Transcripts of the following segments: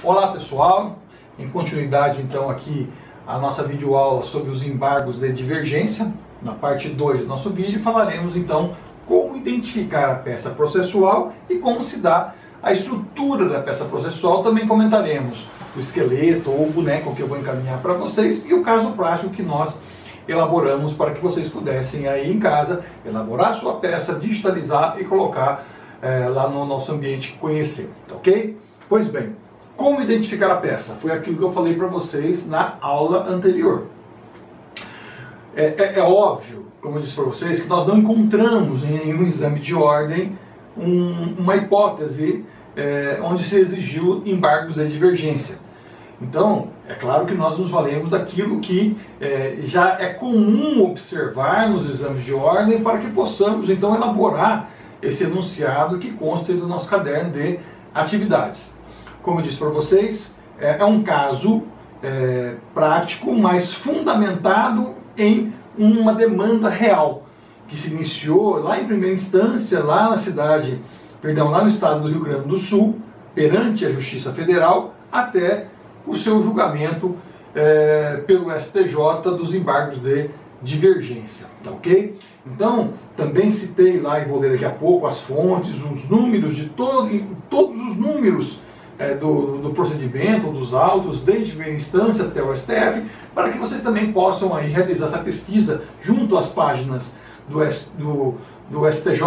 Olá pessoal, em continuidade então aqui a nossa videoaula sobre os embargos de divergência. Na parte 2 do nosso vídeo falaremos então como identificar a peça processual e como se dá a estrutura da peça processual. Também comentaremos o esqueleto ou o boneco que eu vou encaminhar para vocês e o caso prático que nós elaboramos para que vocês pudessem aí em casa elaborar a sua peça, digitalizar e colocar lá no nosso ambiente que conhecer, ok? Pois bem, como identificar a peça? Foi aquilo que eu falei para vocês na aula anterior. É óbvio, como eu disse para vocês, que nós não encontramos em nenhum exame de ordem uma hipótese onde se exigiu embargos de divergência. Então, é claro que nós nos valemos daquilo que já é comum observar nos exames de ordem para que possamos então elaborar esse enunciado que consta do nosso caderno de atividades. Como eu disse para vocês, é um caso prático, mas fundamentado em uma demanda real, que se iniciou lá em primeira instância, lá na cidade, perdão, lá no estado do Rio Grande do Sul, perante a Justiça Federal, até o seu julgamento pelo STJ dos embargos de divergência, tá ok? Então, também citei lá, e vou ler daqui a pouco, as fontes, os números de todos os números do procedimento, dos autos, desde a primeira instância até o STF, para que vocês também possam aí realizar essa pesquisa junto às páginas do STJ,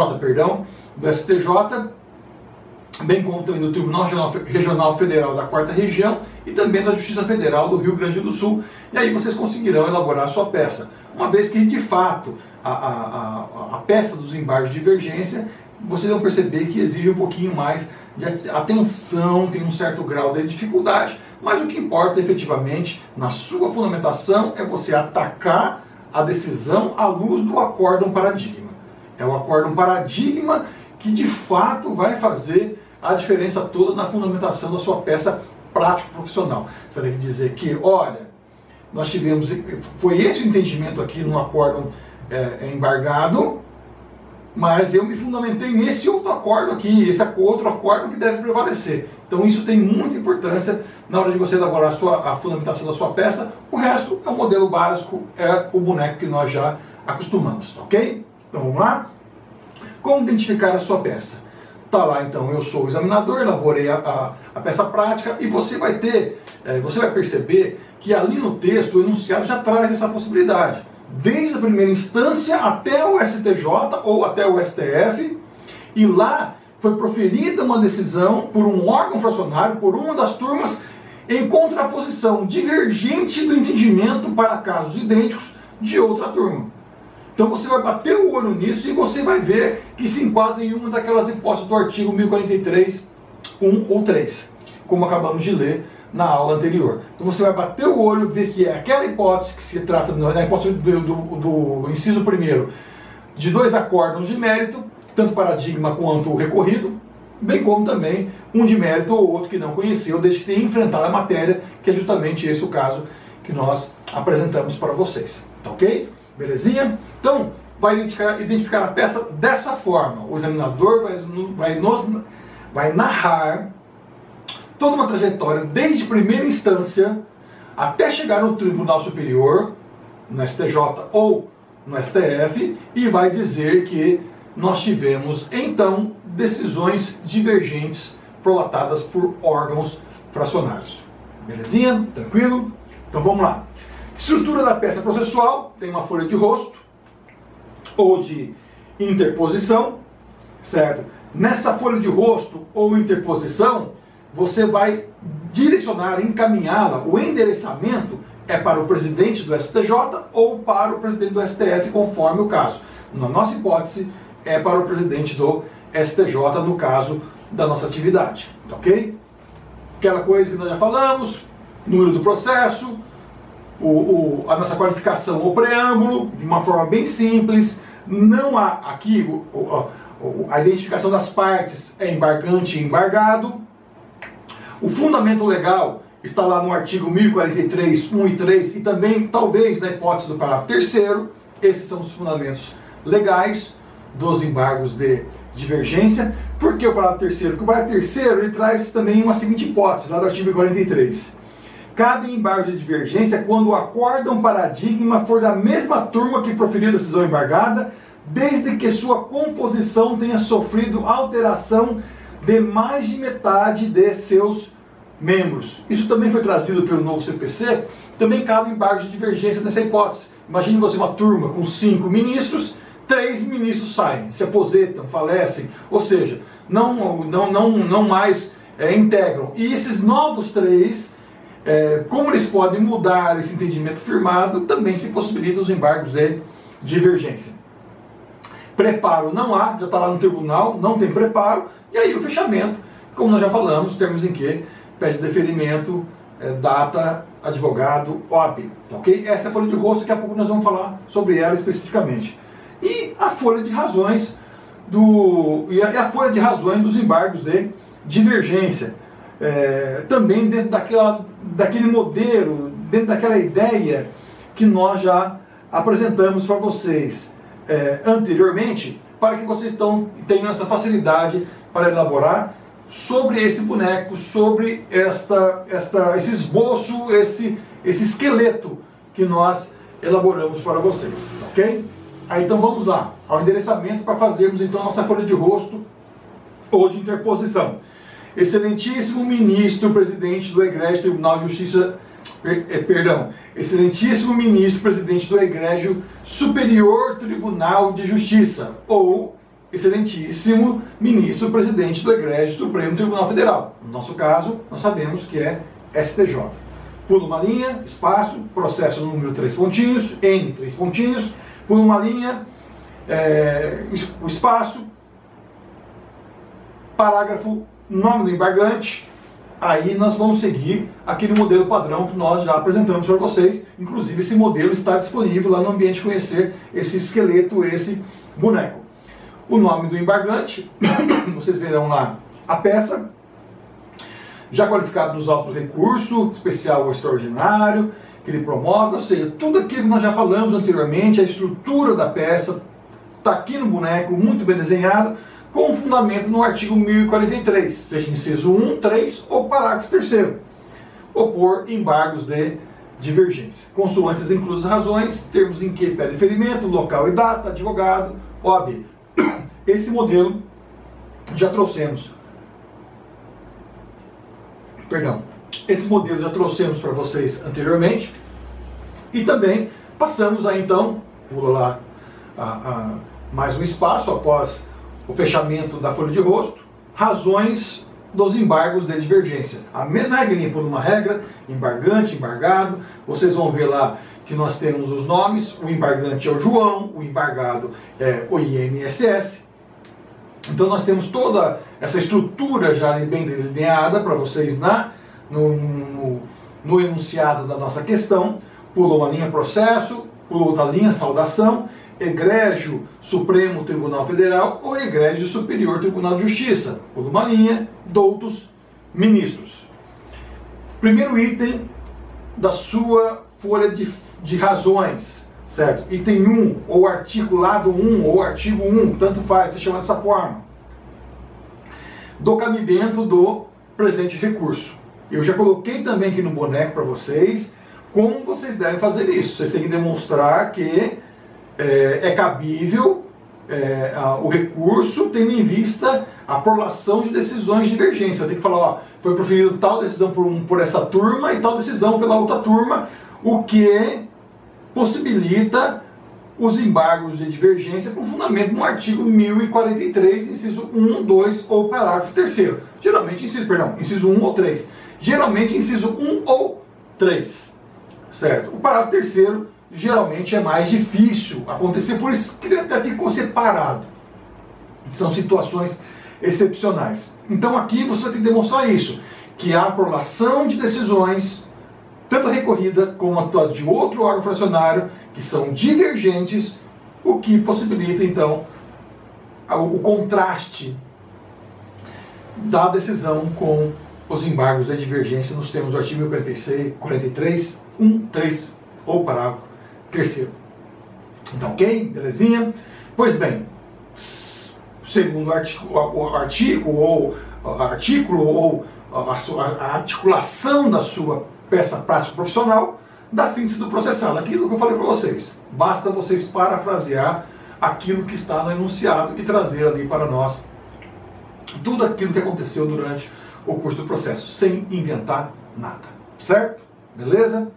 do STJ, bem como também do Tribunal Regional Federal da 4ª Região e também da Justiça Federal do Rio Grande do Sul. E aí vocês conseguirão elaborar a sua peça. Uma vez que, de fato, a peça dos embargos de divergência, vocês vão perceber que exige um pouquinho mais de atenção, tem um certo grau de dificuldade, mas o que importa efetivamente na sua fundamentação é você atacar a decisão à luz do acórdão paradigma. É o acórdão paradigma que de fato vai fazer a diferença toda na fundamentação da sua peça prático-profissional. Você vai ter que dizer que, olha, nós tivemos, foi esse o entendimento aqui no acórdão embargado, mas eu me fundamentei nesse outro acórdão aqui, esse outro acórdão que deve prevalecer. Então isso tem muita importância na hora de você elaborar a fundamentação da sua peça. O resto é o modelo básico, é o boneco que nós já acostumamos, ok? Então vamos lá? Como identificar a sua peça? Tá lá então, eu sou o examinador, elaborei a peça prática e você vai perceber que ali no texto o enunciado já traz essa possibilidade. Desde a primeira instância até o STJ ou até o STF, e lá foi proferida uma decisão por um órgão fracionário, por uma das turmas, em contraposição divergente do entendimento para casos idênticos de outra turma. Então você vai bater o olho nisso e você vai ver que se enquadra em uma daquelas hipóteses do artigo 1043, 1 ou 3, como acabamos de ler na aula anterior. Então você vai bater o olho, ver que é aquela hipótese que se trata da hipótese do inciso 1º de dois acórdãos de mérito, tanto paradigma quanto o recorrido, bem como também um de mérito ou outro que não conheceu, desde que tenha enfrentado a matéria, que é justamente esse o caso que nós apresentamos para vocês. Tá ok? Belezinha? Então, vai identificar a peça dessa forma. O examinador vai narrar toda uma trajetória desde primeira instância até chegar no Tribunal Superior, no STJ ou no STF, e vai dizer que nós tivemos então decisões divergentes prolatadas por órgãos fracionários. Belezinha? Tranquilo? Então vamos lá. Estrutura da peça processual: tem uma folha de rosto ou de interposição, certo? Nessa folha de rosto ou interposição, você vai direcionar, encaminhá-la, o endereçamento é para o presidente do STJ ou para o presidente do STF, conforme o caso. Na nossa hipótese, é para o presidente do STJ, no caso da nossa atividade, ok? Aquela coisa que nós já falamos, número do processo, a nossa qualificação ou preâmbulo, de uma forma bem simples. Não há aqui, a identificação das partes é embargante e embargado. O fundamento legal está lá no artigo 1043, 1 e 3, e também, talvez, na hipótese do parágrafo 3º. Esses são os fundamentos legais dos embargos de divergência. Por que o parágrafo terceiro? Porque o parágrafo terceiro ele traz também uma seguinte hipótese, lá do artigo 43. Cabe embargo de divergência quando o acórdão paradigma for da mesma turma que proferiu a decisão embargada, desde que sua composição tenha sofrido alteração de mais de metade de seus membros. Isso também foi trazido pelo novo CPC, também cabe embargo de divergência nessa hipótese. Imagine você uma turma com 5 ministros, 3 ministros saem, se aposentam, falecem, ou seja, não mais integram. E esses novos 3, como eles podem mudar esse entendimento firmado, também se possibilita os embargos de divergência. Preparo não há, já está lá no tribunal, não tem preparo, e aí o fechamento, como nós já falamos, termos em que pede deferimento, data, advogado, OAB, ok? Essa é a folha de rosto, daqui a pouco nós vamos falar sobre ela especificamente. E a folha de razões a folha de razões dos embargos de divergência. Também dentro daquele modelo, dentro daquela ideia que nós já apresentamos para vocês anteriormente, para que vocês tenham essa facilidade para elaborar sobre esse boneco, sobre esse esboço, esse esqueleto que nós elaboramos para vocês, ok? Aí então vamos lá, ao endereçamento para fazermos então a nossa folha de rosto ou de interposição. Excelentíssimo ministro presidente do Egrégio Tribunal de Justiça, Excelentíssimo ministro presidente do Egrégio Superior Tribunal de Justiça, ou Excelentíssimo ministro presidente do Egrégio Supremo Tribunal Federal. No nosso caso, nós sabemos que é STJ. Pula uma linha, espaço, processo número 3 pontinhos, N 3 pontinhos, pula uma linha, o espaço, parágrafo, nome do embargante. Aí nós vamos seguir aquele modelo padrão que nós já apresentamos para vocês. Inclusive esse modelo está disponível lá no Ambiente Conhecer, esse esqueleto, esse boneco. O nome do embargante, vocês verão lá a peça, já qualificado nos autos do recurso, especial ou extraordinário, que ele promove, ou seja, tudo aquilo que nós já falamos anteriormente, a estrutura da peça, está aqui no boneco, muito bem desenhado, com fundamento no artigo 1043, seja inciso 1, 3 ou parágrafo 3º. Opor embargos de divergência. Consoante as inclusas razões, termos em que pede deferimento, local e data, advogado, OAB. Esse modelo já trouxemos. Esse modelo já trouxemos para vocês anteriormente. E também passamos a então, pula lá mais um espaço após o fechamento da folha de rosto, razões dos embargos de divergência. A mesma regrinha, por uma regra, embargante, embargado. Vocês vão ver lá que nós temos os nomes, o embargante é o João, o embargado é o INSS. Então nós temos toda essa estrutura já bem delineada para vocês no enunciado da nossa questão. Pula uma linha processo, pula outra linha saudação, Egrégio Supremo Tribunal Federal ou Egrégio Superior Tribunal de Justiça. Pula uma linha, doutos ministros. Primeiro item da sua folha de razões, certo? Item 1, ou articulado 1, ou artigo 1, tanto faz, se chama dessa forma. Do cabimento do presente recurso. Eu já coloquei também aqui no boneco para vocês como vocês devem fazer isso. Vocês têm que demonstrar que é cabível o recurso, tendo em vista a prolação de decisões de divergência. Tem que falar, ó, foi proferida tal decisão por essa turma e tal decisão pela outra turma, o que possibilita os embargos de divergência com fundamento no artigo 1043, inciso 1, 2 ou parágrafo 3º. Geralmente, inciso 1 ou 3. Geralmente, inciso 1 ou 3. Certo? O parágrafo 3º geralmente é mais difícil acontecer, por isso que ele até ficou separado. São situações excepcionais. Então aqui você vai ter que demonstrar isso, que há prolação de decisões, tanto a recorrida como a de outro órgão fracionário, que são divergentes, o que possibilita então o contraste da decisão com os embargos de divergência nos termos do artigo 43, 1, 3 ou parágrafo 3º. Então, ok? Belezinha? Pois bem, segundo o artículo ou a articulação da sua peça prática profissional, da síntese do processado, aquilo que eu falei para vocês. Basta vocês parafrasear aquilo que está no enunciado e trazer ali para nós tudo aquilo que aconteceu durante o curso do processo, sem inventar nada, certo? Beleza?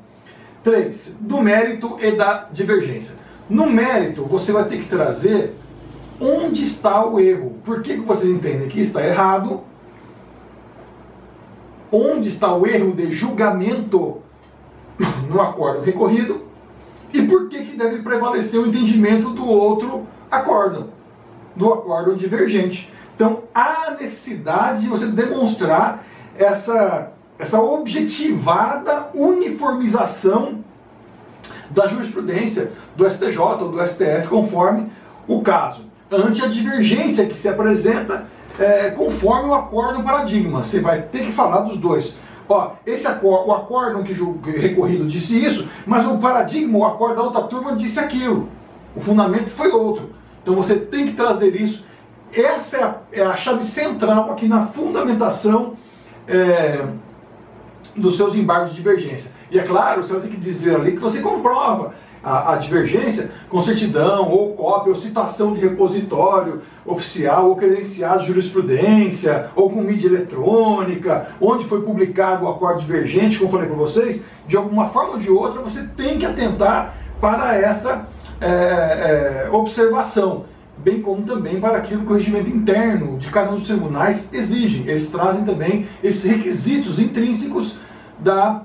3. Do mérito e da divergência. No mérito, você vai ter que trazer onde está o erro. Por que vocês entendem que está errado? Onde está o erro de julgamento no acórdão recorrido? E por que deve prevalecer o entendimento do outro acórdão, do acórdão divergente? Então, há necessidade de você demonstrar essa objetivada uniformização da jurisprudência do STJ ou do STF, conforme o caso, ante a divergência que se apresenta conforme o acórdão paradigma. Você vai ter que falar dos dois. Ó, o acórdão recorrido disse isso, mas o paradigma, o acórdão da outra turma disse aquilo. O fundamento foi outro. Então você tem que trazer isso. Essa é a chave central aqui na fundamentação dos seus embargos de divergência. E é claro, você vai ter que dizer ali que você comprova a divergência com certidão, ou cópia, ou citação de repositório oficial, ou credenciado de jurisprudência, ou com mídia eletrônica, onde foi publicado o acordo divergente, como eu falei para vocês. De alguma forma ou de outra, você tem que atentar para esta observação, bem como também para aquilo que o regimento interno de cada um dos tribunais exige. Eles trazem também esses requisitos intrínsecos da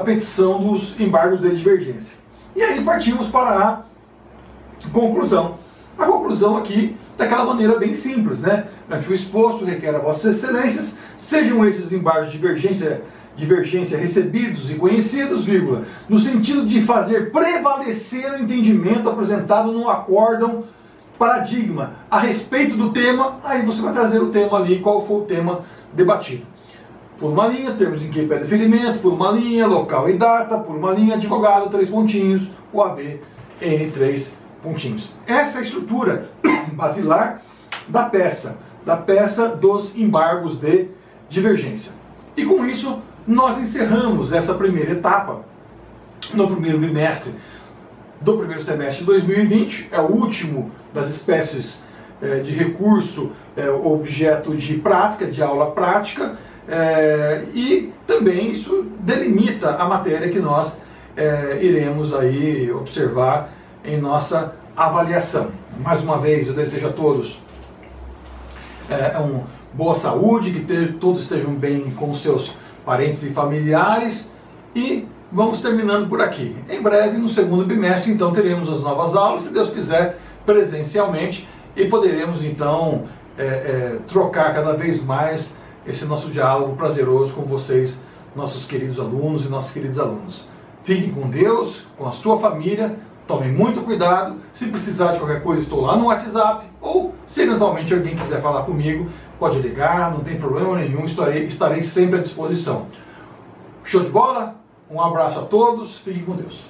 petição dos embargos de divergência. E aí partimos para a conclusão. A conclusão aqui, daquela maneira bem simples, né? Ante o exposto, requer a vossas excelências, sejam esses embargos de divergência recebidos e conhecidos, vírgula, no sentido de fazer prevalecer o entendimento apresentado no acórdão paradigma a respeito do tema. Aí você vai trazer o tema ali, qual foi o tema debatido. Por uma linha, termos em que pede deferimento, por uma linha, local e data, por uma linha, advogado, 3 pontinhos, OAB, N, 3 pontinhos. Essa é a estrutura basilar da peça dos embargos de divergência. E com isso, nós encerramos essa primeira etapa no primeiro bimestre do primeiro semestre de 2020, é o último das espécies de recurso objeto de prática, de aula prática, e também isso delimita a matéria que nós iremos aí observar em nossa avaliação. Mais uma vez, eu desejo a todos boa saúde, que todos estejam bem com seus parentes e familiares, e vamos terminando por aqui. Em breve, no segundo bimestre, então, teremos as novas aulas, se Deus quiser, presencialmente, e poderemos, então, trocar cada vez mais esse nosso diálogo prazeroso com vocês, nossos queridos alunos e nossos queridos alunos. Fiquem com Deus, com a sua família, tomem muito cuidado. Se precisar de qualquer coisa, estou lá no WhatsApp, ou se eventualmente alguém quiser falar comigo, pode ligar, não tem problema nenhum, estarei sempre à disposição. Show de bola? Um abraço a todos, fiquem com Deus.